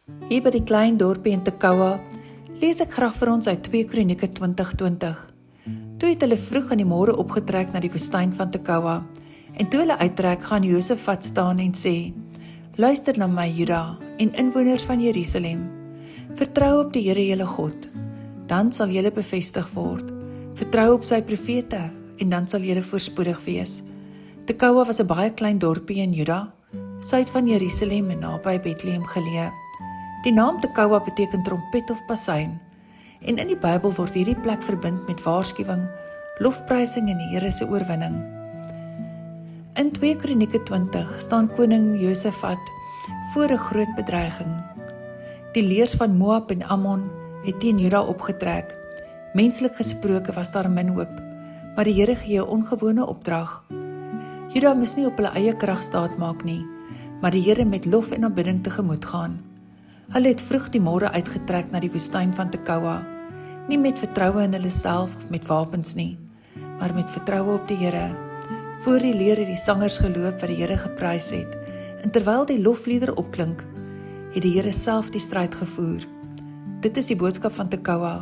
Hier by die klein dorpie in Tekoa lees ek graag vir ons uit 2 Kronieke 20:20. Toe het hulle vroeg in die môre opgetrek na die woestyn van Tekoa, en toe hulle uittrek, gaan Josafat staan en sê: Luister na my, Juda, en inwoners van Jerusalem. Vertrou op die Here julle God, dan sal julle bevestig word. Vertrou op sy profete, en dan sal julle voorspoedig wees. Tekoa was 'n baie klein dorpie in Juda, suid van Jerusalem en naby Bethlehem geleë. Die naam Tekoa beteken trompet of pasuin, en in die Bybel word hierdie plek verbind met waarskuwing, lofprysing en die Here se oorwinning. In 2 Kronieke 20 staan koning Josafat voor 'n groot bedreiging. Die leers van Moab en Ammon het teen Juda opgetrek. Menslik gesproke was daar min hoop, maar die Here gee 'n ongewone opdrag. Juda moes nie op hulle eie krag staat maak nie, maar die Here met lof en aanbidding tegemoet gaan. Hulle het vroeg die môre uitgetrek na die woestyn van Tekoa, nie met vertroue in hulle self of met wapens nie, maar met vertroue op die Here. Voor die leer het die sangers geloop wat die Here geprys het, en terwyl die loflieder opklink, het die Here self die stryd gevoer. Dit is die boodskap van Tekoa.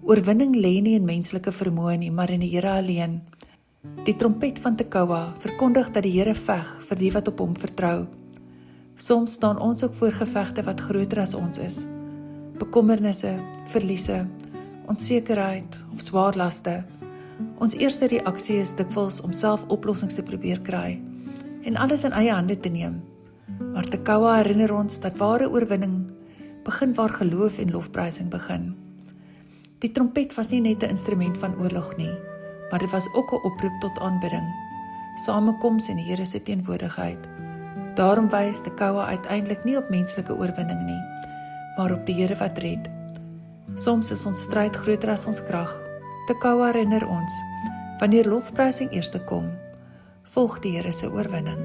Oorwinning lê nie in menslike vermoë nie, maar in die Here alleen. Die trompet van Tekoa verkondig dat die Here veg vir die wat op hom vertrou. Soms staan ons ook voor gevegte wat groter as ons is. Bekommernisse, verliese, onsekerheid of swaar laste. Ons eerste reaksie is dikwels om self oplossings te probeer kry en alles in eie hande te neem. Maar Tekoa herinner ons dat ware oorwinning begin waar geloof en lofprysing begin. Die trompet was nie net 'n instrument van oorlog nie, maar dit was ook 'n oproep tot aanbidding, samekoms in die Here se teenwoordigheid. Daarom wys Tekoa uiteindelik nie op menslike oorwinning nie, maar op die Here wat red. Soms is ons stryd groter as ons krag. Tekoa herinner ons, wanneer lofprysing eers kom, volg die Here se oorwinning.